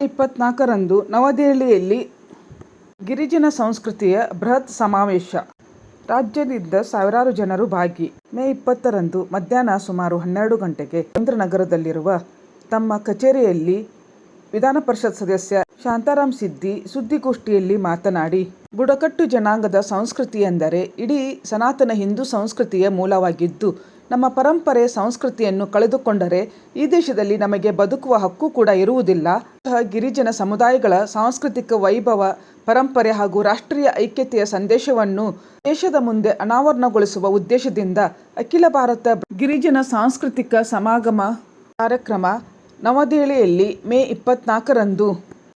24ರಂದು ನವದೆಹಲಿಯಲ್ಲಿ ಗಿರಿಜನ ಸಂಸ್ಕೃತಿಯ ಬೃಹತ್ ಸಮಾವೇಶ. ರಾಜ್ಯದಿಂದ ಸಾವಿರಾರು ಜನರು ಭಾಗಿ. ಮೇ 20ರಂದು ಮಧ್ಯಾಹ್ನ ಸುಮಾರು 12 ಗಂಟೆಗೆ ಸುರೇಂದ್ರನಗರದಲ್ಲಿರುವ ತಮ್ಮ ಕಚೇರಿಯಲ್ಲಿ ವಿಧಾನಪರಿಷತ್ ಸದಸ್ಯ ಶಾಂತಾರಾಮ್ ಸಿದ್ದಿ ಸುದ್ದಿಗೋಷ್ಠಿಯಲ್ಲಿ ಮಾತನಾಡಿ, ಬುಡಕಟ್ಟು ಜನಾಂಗದ ಸಂಸ್ಕೃತಿ ಎಂದರೆ ಇಡೀ ಸನಾತನ ಹಿಂದೂ ಸಂಸ್ಕೃತಿಯ ಮೂಲವಾಗಿದ್ದು, ನಮ್ಮ ಪರಂಪರೆ ಸಂಸ್ಕೃತಿಯನ್ನು ಕಳೆದುಕೊಂಡರೆ ಈ ದೇಶದಲ್ಲಿ ನಮಗೆ ಬದುಕುವ ಹಕ್ಕು ಕೂಡ ಇರುವುದಿಲ್ಲ. ಇಂತಹ ಗಿರಿಜನ ಸಮುದಾಯಗಳ ಸಾಂಸ್ಕೃತಿಕ ವೈಭವ, ಪರಂಪರೆ ಹಾಗೂ ರಾಷ್ಟ್ರೀಯ ಐಕ್ಯತೆಯ ಸಂದೇಶವನ್ನು ದೇಶದ ಮುಂದೆ ಅನಾವರಣಗೊಳಿಸುವ ಉದ್ದೇಶದಿಂದ ಅಖಿಲ ಭಾರತ ಗಿರಿಜನ ಸಾಂಸ್ಕೃತಿಕ ಸಮಾಗಮ ಕಾರ್ಯಕ್ರಮ ನವದೆಹಲಿಯಲ್ಲಿ ಮೇ 24ರಂದು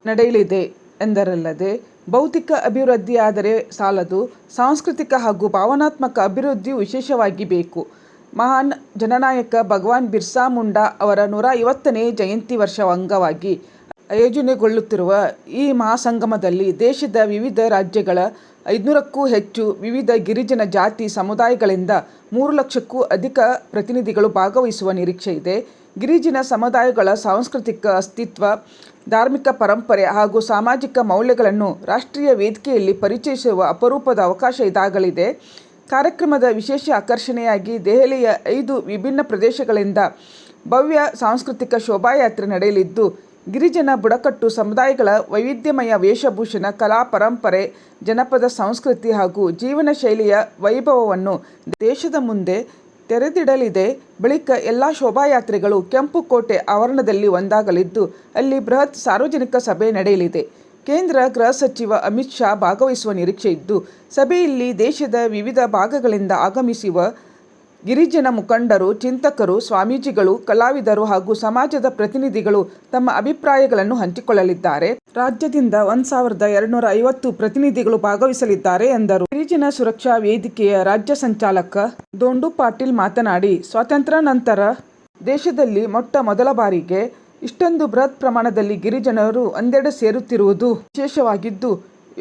ನಡೆಯಲಿದೆ ಎಂದರಲ್ಲದೆ, ಭೌತಿಕ ಅಭಿವೃದ್ಧಿಯಾದರೆ ಸಾಲದು, ಸಾಂಸ್ಕೃತಿಕ ಹಾಗೂ ಭಾವನಾತ್ಮಕ ಅಭಿವೃದ್ಧಿಯೂ ವಿಶೇಷವಾಗಿ ಬೇಕು. ಮಹಾನ್ ಜನನಾಯಕ ಭಗವಾನ್ ಬಿರ್ಸಾ ಮುಂಡಾ ಅವರ 150ನೇ ಜಯಂತಿ ವರ್ಷದ ಅಂಗವಾಗಿ ಆಯೋಜನೆಗೊಳ್ಳುತ್ತಿರುವ ಈ ಮಹಾಸಂಗಮದಲ್ಲಿ ದೇಶದ ವಿವಿಧ ರಾಜ್ಯಗಳ 500ಕ್ಕೂ ಹೆಚ್ಚು ವಿವಿಧ ಗಿರಿಜನ ಜಾತಿ ಸಮುದಾಯಗಳಿಂದ 3 ಲಕ್ಷಕ್ಕೂ ಅಧಿಕ ಪ್ರತಿನಿಧಿಗಳು ಭಾಗವಹಿಸುವ ನಿರೀಕ್ಷೆ ಇದೆ. ಗಿರಿಜನ ಸಮುದಾಯಗಳ ಸಾಂಸ್ಕೃತಿಕ ಅಸ್ತಿತ್ವ, ಧಾರ್ಮಿಕ ಪರಂಪರೆ ಹಾಗೂ ಸಾಮಾಜಿಕ ಮೌಲ್ಯಗಳನ್ನು ರಾಷ್ಟ್ರೀಯ ವೇದಿಕೆಯಲ್ಲಿ ಪರಿಚಯಿಸುವ ಅಪರೂಪದ ಅವಕಾಶ ಇದಾಗಲಿದೆ. ಕಾರ್ಯಕ್ರಮದ ವಿಶೇಷ ಆಕರ್ಷಣೆಯಾಗಿ ದೆಹಲಿಯ 5 ವಿಭಿನ್ನ ಪ್ರದೇಶಗಳಿಂದ ಭವ್ಯ ಸಾಂಸ್ಕೃತಿಕ ಶೋಭಾಯಾತ್ರೆ ನಡೆಯಲಿದ್ದು, ಗಿರಿಜನ ಬುಡಕಟ್ಟು ಸಮುದಾಯಗಳ ವೈವಿಧ್ಯಮಯ ವೇಷಭೂಷಣ, ಕಲಾ ಪರಂಪರೆ, ಜನಪದ ಸಂಸ್ಕೃತಿ ಹಾಗೂ ಜೀವನ ಶೈಲಿಯ ವೈಭವವನ್ನು ದೇಶದ ಮುಂದೆ ತೆರೆದಿಡಲಿದೆ. ಬಳಿಕ ಎಲ್ಲ ಶೋಭಾಯಾತ್ರೆಗಳು ಕೆಂಪುಕೋಟೆ ಆವರಣದಲ್ಲಿ ಒಂದಾಗಲಿದ್ದು, ಅಲ್ಲಿ ಬೃಹತ್ ಸಾರ್ವಜನಿಕ ಸಭೆ ನಡೆಯಲಿದೆ. ಕೇಂದ್ರ ಗೃಹ ಸಚಿವ ಅಮಿತ್ ಶಾ ಭಾಗವಹಿಸುವ ನಿರೀಕ್ಷೆ ಇದ್ದು, ಸಭೆಯಲ್ಲಿ ದೇಶದ ವಿವಿಧ ಭಾಗಗಳಿಂದ ಆಗಮಿಸುವ ಗಿರಿಜನ ಮುಖಂಡರು, ಚಿಂತಕರು, ಸ್ವಾಮೀಜಿಗಳು, ಕಲಾವಿದರು ಹಾಗೂ ಸಮಾಜದ ಪ್ರತಿನಿಧಿಗಳು ತಮ್ಮ ಅಭಿಪ್ರಾಯಗಳನ್ನು ಹಂಚಿಕೊಳ್ಳಲಿದ್ದಾರೆ. ರಾಜ್ಯದಿಂದ 1250 ಪ್ರತಿನಿಧಿಗಳು ಭಾಗವಹಿಸಲಿದ್ದಾರೆ ಎಂದರು. ಗಿರಿಜನ ಸುರಕ್ಷಾ ವೇದಿಕೆಯ ರಾಜ್ಯ ಸಂಚಾಲಕ ದೊಂಡು ಪಾಟೀಲ್ ಮಾತನಾಡಿ, ಸ್ವಾತಂತ್ರ್ಯಾನಂತರ ದೇಶದಲ್ಲಿ ಮೊದಲ ಬಾರಿಗೆ ಇಷ್ಟೊಂದು ಬೃಹತ್ ಪ್ರಮಾಣದಲ್ಲಿ ಗಿರಿಜನರು ಒಂದೆಡೆ ಸೇರುತ್ತಿರುವುದು ವಿಶೇಷವಾಗಿದ್ದು,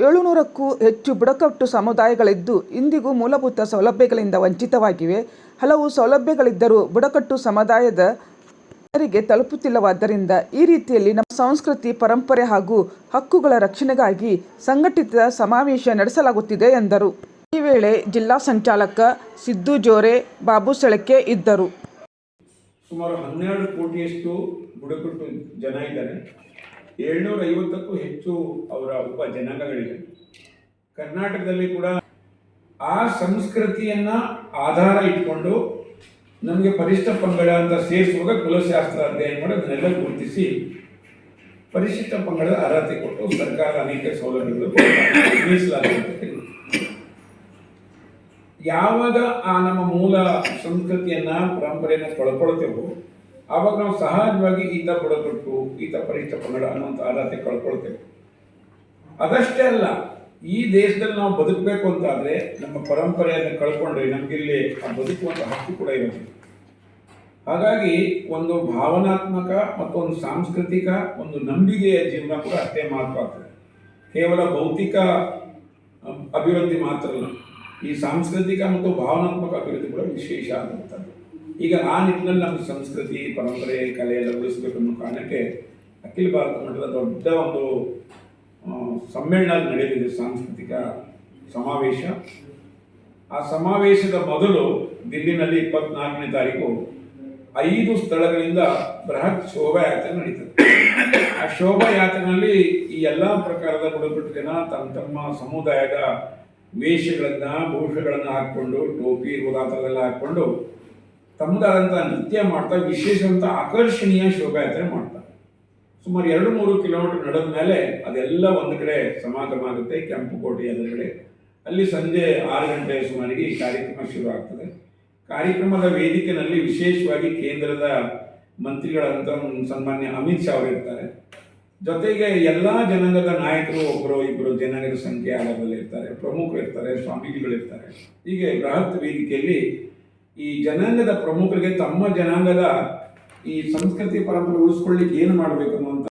700ಕ್ಕೂ ಹೆಚ್ಚು ಬುಡಕಟ್ಟು ಸಮುದಾಯಗಳಿದ್ದು ಇಂದಿಗೂ ಮೂಲಭೂತ ಸೌಲಭ್ಯಗಳಿಂದ ವಂಚಿತವಾಗಿವೆ. ಹಲವು ಸೌಲಭ್ಯಗಳಿದ್ದರೂ ಬುಡಕಟ್ಟು ಸಮುದಾಯದ ಜನರಿಗೆ ತಲುಪುತ್ತಿಲ್ಲವಾದ್ದರಿಂದ ಈ ರೀತಿಯಲ್ಲಿ ನಮ್ಮ ಸಂಸ್ಕೃತಿ, ಪರಂಪರೆ ಹಾಗೂ ಹಕ್ಕುಗಳ ರಕ್ಷಣೆಗಾಗಿ ಸಂಘಟಿತ ಸಮಾವೇಶ ನಡೆಸಲಾಗುತ್ತಿದೆ ಎಂದರು. ಈ ವೇಳೆ ಜಿಲ್ಲಾ ಸಂಚಾಲಕ ಸಿದ್ದು ಜೋರೆ, ಬಾಬು ಸೆಳಕೆ ಇದ್ದರು. ಸುಮಾರು 12 ಕೋಟಿಯಷ್ಟು ಬುಡಕಟ್ಟು ಜನ ಇದ್ದಾರೆ. 750ಕ್ಕೂ ಹೆಚ್ಚು ಅವರ ಉಪ ಜನಾಂಗಗಳಿವೆ. ಕರ್ನಾಟಕದಲ್ಲಿ ಕೂಡ ಆ ಸಂಸ್ಕೃತಿಯನ್ನ ಆಧಾರ ಇಟ್ಕೊಂಡು ನಮಗೆ ಪರಿಶಿಷ್ಟ ಪಂಗಡ ಅಂತ ಸೇರಿಸುವಾಗ ಕುಲಶಾಸ್ತ್ರ ಅಧ್ಯಯನ ಮಾಡಿ ಅದನ್ನೆಲ್ಲ ಗುರುತಿಸಿ ಪರಿಶಿಷ್ಟ ಪಂಗಡದ ಅರ್ಹತೆ ಕೊಟ್ಟು ಸರ್ಕಾರ ಅನೇಕ ಸೌಲಭ್ಯಗಳು ಮೀಸಲಾತಿ. ಯಾವಾಗ ಆ ನಮ್ಮ ಮೂಲ ಸಂಸ್ಕೃತಿಯನ್ನ ಪರಂಪರೆಯನ್ನು ಕಳ್ಕೊಳ್ತೇವೋ ಆವಾಗ ನಾವು ಸಹಜವಾಗಿ ಈತ ಬುಡಕಟ್ಟು, ಈತ ಪರಿಶಿಷ್ಟ ಪಂಗಡ ಅನ್ನುವಂಥ ಅರ್ಹತೆ ಕಳ್ಕೊಳ್ತೇವೆ. ಅದಷ್ಟೇ ಅಲ್ಲ, ಈ ದೇಶದಲ್ಲಿ ನಾವು ಬದುಕಬೇಕು ಅಂತಾದರೆ ನಮ್ಮ ಪರಂಪರೆಯನ್ನು ಕಳ್ಕೊಂಡ್ರೆ ನಮಗಿಲ್ಲಿ ಆ ಬದುಕುವಂಥ ಹಕ್ಕು ಕೂಡ ಇರೋದಿಲ್ಲ. ಹಾಗಾಗಿ ಒಂದು ಭಾವನಾತ್ಮಕ ಮತ್ತು ಒಂದು ಸಾಂಸ್ಕೃತಿಕ ಒಂದು ನಂಬಿಕೆಯ ಜೀವನ ಕೂಡ ಅಷ್ಟೇ ಮಹತ್ವ ಆಗ್ತದೆ. ಕೇವಲ ಭೌತಿಕ ಅಭಿವೃದ್ಧಿ ಮಾತ್ರ ಅಲ್ಲ, ಈ ಸಾಂಸ್ಕೃತಿಕ ಮತ್ತು ಭಾವನಾತ್ಮಕ ಅಭಿವೃದ್ಧಿ ಕೂಡ ವಿಶೇಷ ಆಗುತ್ತದೆ. ಈಗ ಆ ನಿಟ್ಟಿನಲ್ಲಿ ನಮ್ಮ ಸಂಸ್ಕೃತಿ, ಪರಂಪರೆ, ಕಲೆ ಎಲ್ಲ ಉಳಿಸಬೇಕು ಅನ್ನೋ ಕಾರಣಕ್ಕೆ ಅಖಿಲ ಭಾರತ ಮಟ್ಟದ ದೊಡ್ಡ ಒಂದು ಸಮ್ಮೇಳನ ನಡೆಯಲಿದೆ, ಸಾಂಸ್ಕೃತಿಕ ಸಮಾವೇಶ. ಆ ಸಮಾವೇಶದ ಮೊದಲು ದಿಲ್ಲಿನಲ್ಲಿ 24ನೇ ತಾರೀಕು 5 ಸ್ಥಳಗಳಿಂದ ಬೃಹತ್ ಶೋಭಾಯಾತ್ರೆ ನಡೀತದೆ. ಆ ಶೋಭಾಯಾತ್ರೆಯಲ್ಲಿ ಈ ಎಲ್ಲ ಪ್ರಕಾರದ ಬುಡಕಟ್ಟು ಜನ ತಮ್ಮ ಸಮುದಾಯದ ವೇಷಗಳನ್ನ, ಭೂಷಗಳನ್ನು ಹಾಕ್ಕೊಂಡು, ಟೋಪಿ ಉದಾತರೆಲ್ಲ ಹಾಕ್ಕೊಂಡು ತಮ್ಮದಾದಂಥ ನೃತ್ಯ ಮಾಡ್ತಾ ವಿಶೇಷವಂತ ಆಕರ್ಷಣೀಯ ಶೋಭಾಯಾತ್ರೆ ಮಾಡ್ತಾರೆ. ಸುಮಾರು 2-3 ಕಿಲೋಮೀಟರ್ ನಡೆದ ಮೇಲೆ ಅದೆಲ್ಲ ಒಂದು ಕಡೆ ಸಮಾಗಮ ಆಗುತ್ತೆ, ಕೆಂಪುಕೋಟೆ ಎದುರುಗಡೆ. ಅಲ್ಲಿ ಸಂಜೆ 6 ಗಂಟೆ ಸುಮಾರಿಗೆ ಈ ಕಾರ್ಯಕ್ರಮ ಶುರು ಆಗ್ತದೆ. ಕಾರ್ಯಕ್ರಮದ ವೇದಿಕೆಯಲ್ಲಿ ವಿಶೇಷವಾಗಿ ಕೇಂದ್ರದ ಮಂತ್ರಿಗಳಂತ ಸನ್ಮಾನ್ಯ ಅಮಿತ್ ಶಾ ಅವರು ಇರ್ತಾರೆ. ಜೊತೆಗೆ ಎಲ್ಲ ಜನಾಂಗದ ನಾಯಕರು, ಒಬ್ಬರು ಇಬ್ಬರು ಜನಾಂಗದ ಸಂಖ್ಯೆ ಆಧಾರದಲ್ಲಿ ಇರ್ತಾರೆ, ಪ್ರಮುಖರು ಇರ್ತಾರೆ, ಸ್ವಾಮೀಜಿಗಳಿರ್ತಾರೆ. ಹೀಗೆ ಬೃಹತ್ ವೇದಿಕೆಯಲ್ಲಿ ಈ ಜನಾಂಗದ ಪ್ರಮುಖರಿಗೆ ತಮ್ಮ ಜನಾಂಗದ ಈ ಸಂಸ್ಕೃತಿ ಪರಂಪರೆ ಉಳಿಸ್ಕೊಳ್ಳಿಕ್ಕೆ ಏನು ಮಾಡಬೇಕು ಅನ್ನುವಂಥ